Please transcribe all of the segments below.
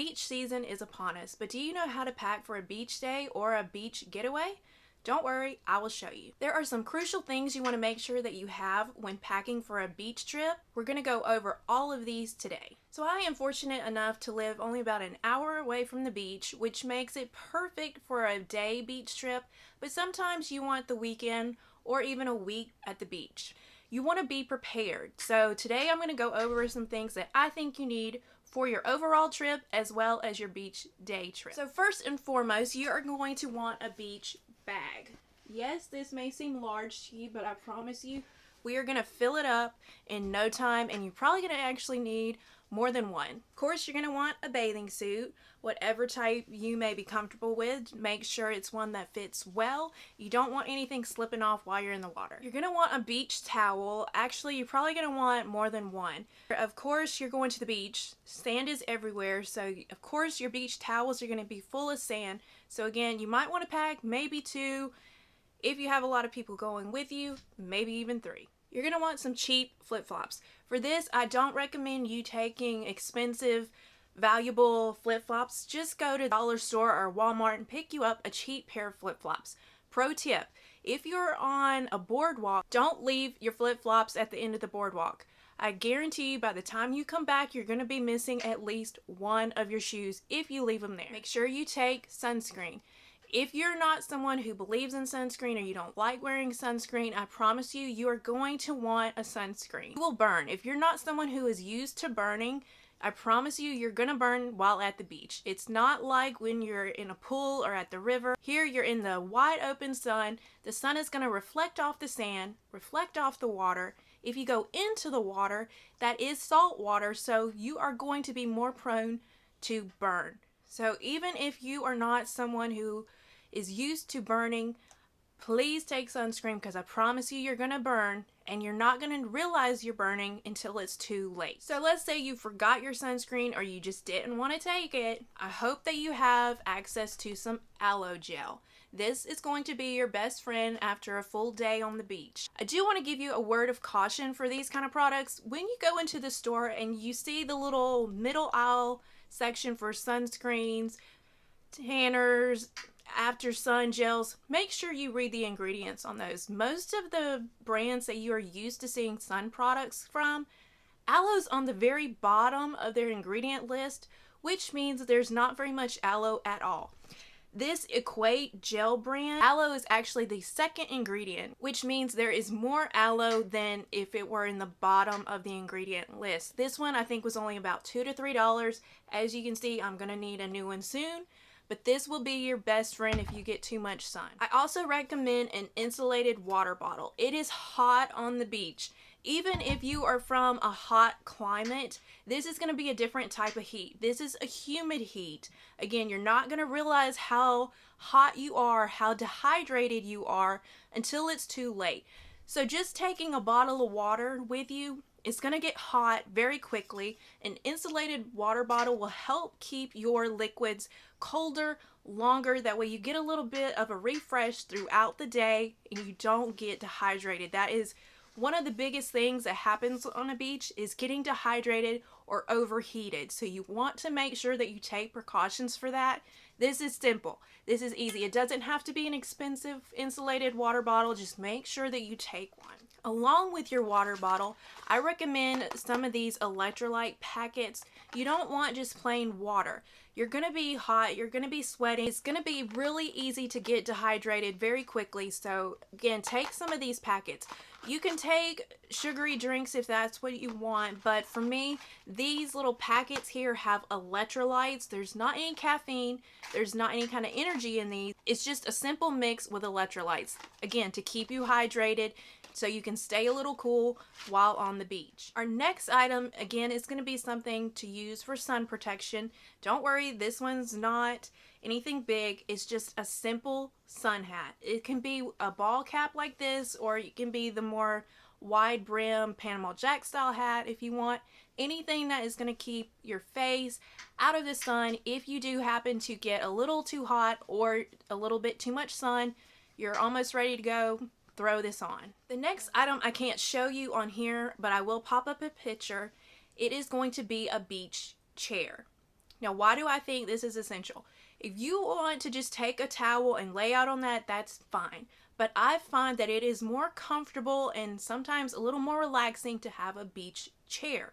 Beach season is upon us, but do you know how to pack for a beach day or a beach getaway? Don't worry, I will show you. There are some crucial things you want to make sure that you have when packing for a beach trip. We're going to go over all of these today. So I am fortunate enough to live only about an hour away from the beach, which makes it perfect for a day beach trip, but sometimes you want the weekend or even a week at the beach. You want to be prepared. So today I'm going to go over some things that I think you need for your overall trip as well as your beach day trip. So first and foremost, you are going to want a beach bag. Yes, this may seem large to you, but I promise you, we are going to fill it up in no time, and you're probably going to actually need more than one. Of course, you're going to want a bathing suit, whatever type you may be comfortable with. Make sure it's one that fits well. You don't want anything slipping off while you're in the water. You're going to want a beach towel. Actually, you're probably going to want more than one. Of course, you're going to the beach. Sand is everywhere, so of course your beach towels are going to be full of sand. So again, you might want to pack maybe 2. If you have a lot of people going with you, maybe even 3. You're going to want some cheap flip-flops. For this, I don't recommend you taking expensive, valuable flip-flops. Just go to the dollar store or Walmart and pick you up a cheap pair of flip-flops. Pro tip, if you're on a boardwalk, don't leave your flip-flops at the end of the boardwalk. I guarantee you by the time you come back, you're going to be missing at least one of your shoes if you leave them there. Make sure you take sunscreen. If you're not someone who believes in sunscreen or you don't like wearing sunscreen, I promise you, you are going to want a sunscreen. You will burn. If you're not someone who is used to burning, I promise you, you're going to burn while at the beach. It's not like when you're in a pool or at the river. Here, you're in the wide open sun. The sun is going to reflect off the sand, reflect off the water. If you go into the water, that is salt water, so you are going to be more prone to burn. So even if you are not someone who is used to burning, please take sunscreen, because I promise you, you're going to burn and you're not going to realize you're burning until it's too late. So let's say you forgot your sunscreen or you just didn't want to take it. I hope that you have access to some aloe gel. This is going to be your best friend after a full day on the beach. I do want to give you a word of caution for these kind of products. When you go into the store and you see the little middle aisle section for sunscreens, tanners, after sun gels, make sure you read the ingredients on those. Most of the brands that you are used to seeing sun products from, aloe's on the very bottom of their ingredient list, which means there's not very much aloe at all. This Equate gel brand, aloe is actually the second ingredient, which means there is more aloe than if it were in the bottom of the ingredient list. This one I think was only about $2 to $3. As you can see, I'm going to need a new one soon, but this will be your best friend if you get too much sun. I also recommend an insulated water bottle. It is hot on the beach. Even if you are from a hot climate, this is going to be a different type of heat. This is a humid heat. Again, you're not going to realize how hot you are, how dehydrated you are until it's too late. So just taking a bottle of water with you, it's going to get hot very quickly. An insulated water bottle will help keep your liquids colder longer. That way you get a little bit of a refresh throughout the day and you don't get dehydrated. That is one of the biggest things that happens on a beach, is getting dehydrated or overheated. So you want to make sure that you take precautions for that. This is simple. This is easy. It doesn't have to be an expensive insulated water bottle. Just make sure that you take one. Along with your water bottle, I recommend some of these electrolyte packets. You don't want just plain water. You're going to be hot, you're going to be sweating. It's going to be really easy to get dehydrated very quickly. So again, take some of these packets. You can take sugary drinks if that's what you want, but for me, these little packets here have electrolytes. There's not any caffeine, there's not any kind of energy in these. It's just a simple mix with electrolytes. Again, to keep you hydrated, so you can stay a little cool while on the beach. Our next item, again, is going to be something to use for sun protection. Don't worry, this one's not anything big. It's just a simple sun hat. It can be a ball cap like this, or it can be the more wide brim Panama Jack style hat if you want. Anything that is going to keep your face out of the sun if you do happen to get a little too hot or a little bit too much sun. You're almost ready to go. Throw this on. The next item I can't show you on here, but I will pop up a picture. It is going to be a beach chair. Now, why do I think this is essential? If you want to just take a towel and lay out on that, that's fine. But I find that it is more comfortable and sometimes a little more relaxing to have a beach chair.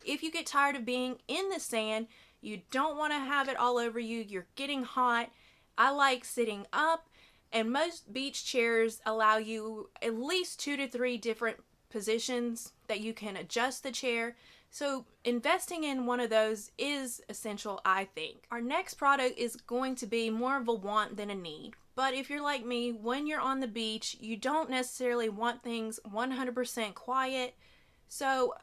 If you get tired of being in the sand, you don't want to have it all over you, you're getting hot, I like sitting up, and most beach chairs allow you at least 2 to 3 different positions that you can adjust the chair. So investing in one of those is essential, I think. Our next product is going to be more of a want than a need. But if you're like me, when you're on the beach, you don't necessarily want things 100% quiet. So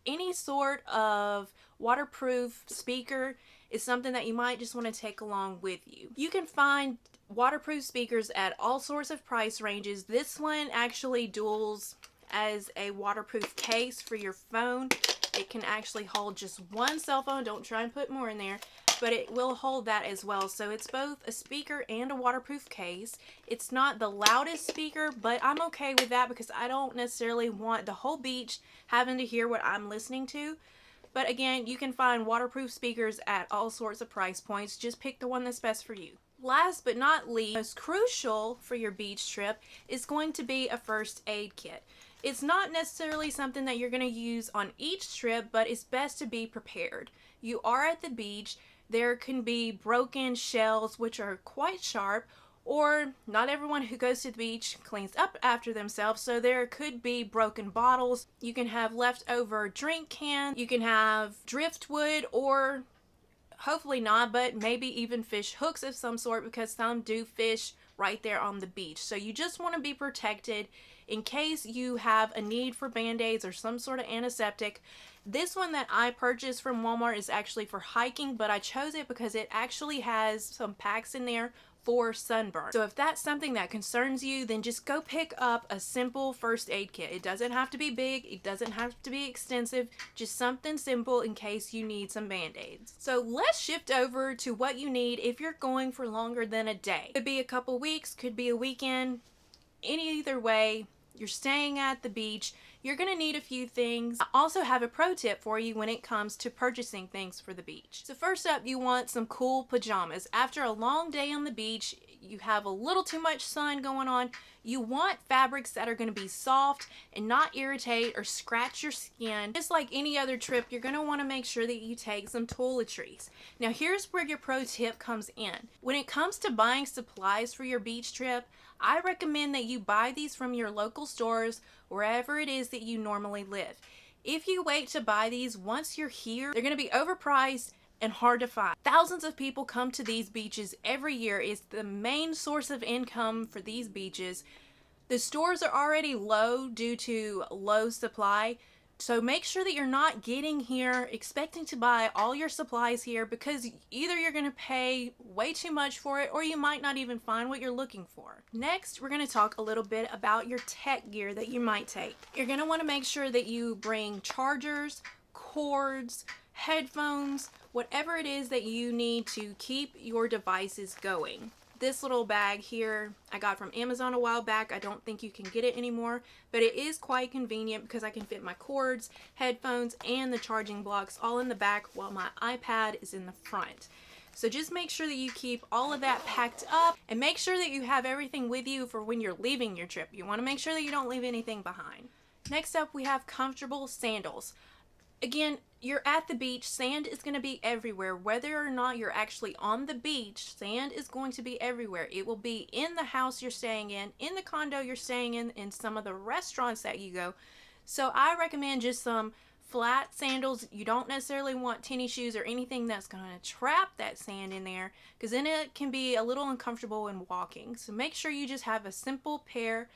any sort of waterproof speaker is something that you might just want to take along with you. You can find waterproof speakers at all sorts of price ranges. This one actually duals as a waterproof case for your phone. It can actually hold just one cell phone. Don't try and put more in there, but it will hold that as well. So it's both a speaker and a waterproof case. It's not the loudest speaker, but I'm okay with that because I don't necessarily want the whole beach having to hear what I'm listening to. But again, you can find waterproof speakers at all sorts of price points. Just pick the one that's best for you. Last but not least, most crucial for your beach trip is going to be a first aid kit. It's not necessarily something that you're going to use on each trip, but it's best to be prepared. You are at the beach. There can be broken shells, which are quite sharp, or not everyone who goes to the beach cleans up after themselves, so there could be broken bottles. You can have leftover drink cans. You can have driftwood, or hopefully not, but maybe even fish hooks of some sort, because some do fish right there on the beach. So you just want to be protected in case you have a need for Band-Aids or some sort of antiseptic. This one that I purchased from Walmart is actually for hiking, but I chose it because it actually has some packs in there for sunburn. So if that's something that concerns you, then just go pick up a simple first aid kit. It doesn't have to be big, it doesn't have to be extensive, just something simple in case you need some Band-Aids. So let's shift over to what you need if you're going for longer than a day. Could be a couple weeks, could be a weekend. Either way, you're staying at the beach, you're going to need a few things. I also have a pro tip for you when it comes to purchasing things for the beach. So first up, you want some cool pajamas. After a long day on the beach, you have a little too much sun going on, you want fabrics that are going to be soft and not irritate or scratch your skin. Just like any other trip, you're going to want to make sure that you take some toiletries. Now here's where your pro tip comes in. When it comes to buying supplies for your beach trip, I recommend that you buy these from your local stores, wherever it is that you normally live. If you wait to buy these once you're here, they're going to be overpriced and hard to find. Thousands of people come to these beaches every year. It's the main source of income for these beaches. The stores are already low due to low supply. So make sure that you're not getting here expecting to buy all your supplies here, because either you're going to pay way too much for it or you might not even find what you're looking for. Next, we're going to talk a little bit about your tech gear that you might take. You're going to want to make sure that you bring chargers, cords, headphones, whatever it is that you need to keep your devices going. This little bag here I got from Amazon a while back. I don't think you can get it anymore, but it is quite convenient because I can fit my cords, headphones, and the charging blocks all in the back while my iPad is in the front. So just make sure that you keep all of that packed up and make sure that you have everything with you for when you're leaving your trip. You want to make sure that you don't leave anything behind. Next up, we have comfortable sandals. Again, you're at the beach, sand is going to be everywhere. Whether or not you're actually on the beach, sand is going to be everywhere. It will be in the house you're staying in the condo you're staying in some of the restaurants that you go. So I recommend just some flat sandals. You don't necessarily want tennis shoes or anything that's going to trap that sand in there, because then it can be a little uncomfortable when walking. So make sure you just have a simple pair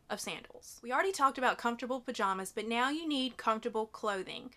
of sandals. We already talked about comfortable pajamas, but now you need comfortable clothing.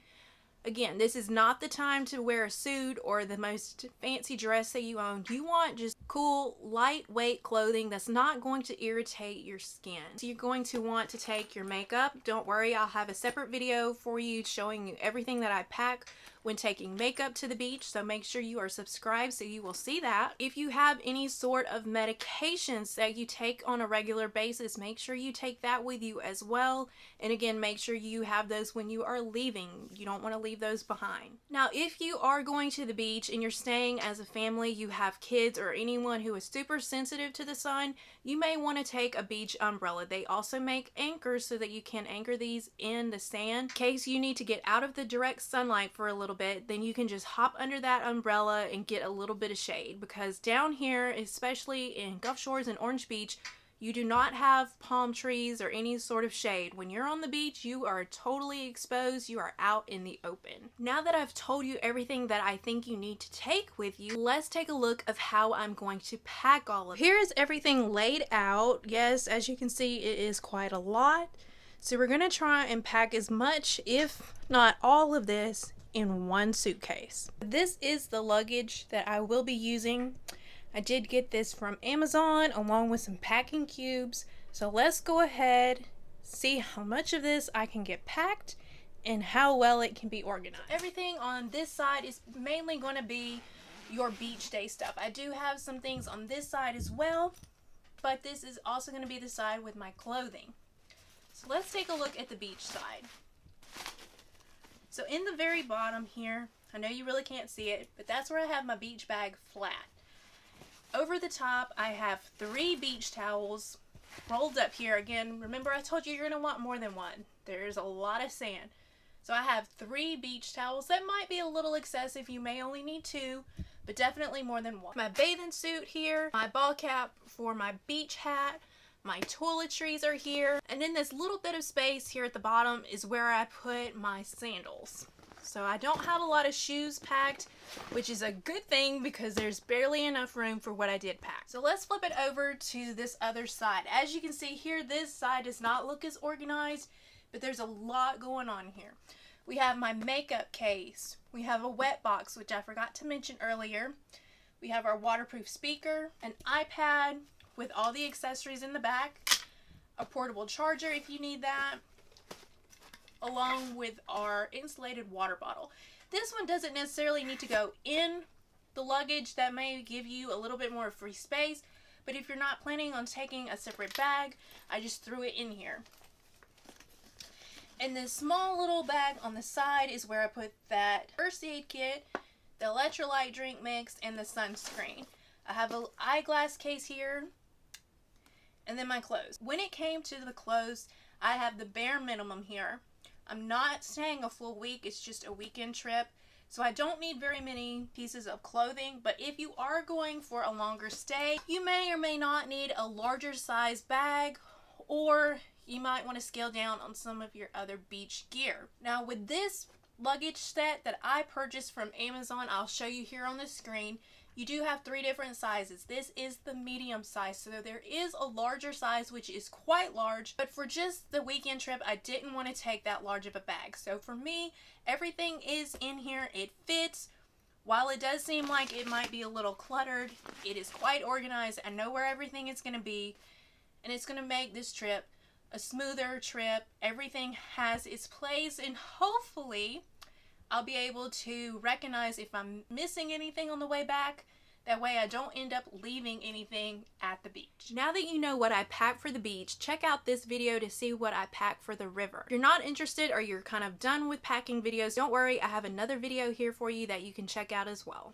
Again, this is not the time to wear a suit or the most fancy dress that you own. You want just cool, lightweight clothing that's not going to irritate your skin. So you're going to want to take your makeup. Don't worry, I'll have a separate video for you showing you everything that I pack when taking makeup to the beach, so make sure you are subscribed so you will see that. If you have any sort of medications that you take on a regular basis, make sure you take that with you as well. And again, make sure you have those when you are leaving. You don't want to leave those behind. Now, if you are going to the beach and you're staying as a family, you have kids or anyone who is super sensitive to the sun, you may want to take a beach umbrella. They also make anchors so that you can anchor these in the sand. In case you need to get out of the direct sunlight for a little bit, then you can just hop under that umbrella and get a little bit of shade, because down here, especially in Gulf Shores and Orange Beach, you do not have palm trees or any sort of shade. When you're on the beach, you are totally exposed. You are out in the open. Now that I've told you everything that I think you need to take with you, let's take a look of how I'm going to pack all of it. Here is everything laid out. Yes, as you can see, it is quite a lot. So we're going to try and pack as much, if not all of this, in one suitcase. This is the luggage that I will be using. I did get this from Amazon along with some packing cubes. So let's go ahead, see how much of this I can get packed and how well it can be organized. Everything on this side is mainly going to be your beach day stuff. I do have some things on this side as well, but this is also going to be the side with my clothing. So let's take a look at the beach side. So in the very bottom here, I know you really can't see it, but that's where I have my beach bag flat. Over the top, I have 3 beach towels rolled up here. Again, remember I told you you're going to want more than one. There's a lot of sand. So I have 3 beach towels. That might be a little excessive. You may only need 2, but definitely more than 1. My bathing suit here, my ball cap for my beach hat, my toiletries are here, and then this little bit of space here at the bottom is where I put my sandals. So I don't have a lot of shoes packed, which is a good thing because there's barely enough room for what I did pack. So let's flip it over to this other side. As you can see here, this side does not look as organized, but there's a lot going on here. We have my makeup case. We have a wet box, which I forgot to mention earlier. We have our waterproof speaker, an iPad with all the accessories in the back, a portable charger if you need that, along with our insulated water bottle. This one doesn't necessarily need to go in the luggage. That may give you a little bit more free space, but if you're not planning on taking a separate bag, I just threw it in here. And this small little bag on the side is where I put that first aid kit, the electrolyte drink mix, and the sunscreen. I have an eyeglass case here, and then my clothes. When it came to the clothes, I have the bare minimum here. I'm not staying a full week, it's just a weekend trip, so I don't need very many pieces of clothing. But if you are going for a longer stay, you may or may not need a larger size bag, or you might want to scale down on some of your other beach gear. Now with this luggage set that I purchased from Amazon, I'll show you here on the screen, you do have 3 different sizes. This is the medium size, so there is a larger size which is quite large, but for just the weekend trip I didn't want to take that large of a bag. So for me, everything is in here, it fits. While it does seem like it might be a little cluttered, it is quite organized. I know where everything is going to be, and it's going to make this trip a smoother trip. Everything has its place, and hopefully I'll be able to recognize if I'm missing anything on the way back. That way I don't end up leaving anything at the beach. Now that you know what I packed for the beach, check out this video to see what I packed for the river. If you're not interested or you're kind of done with packing videos, don't worry, I have another video here for you that you can check out as well.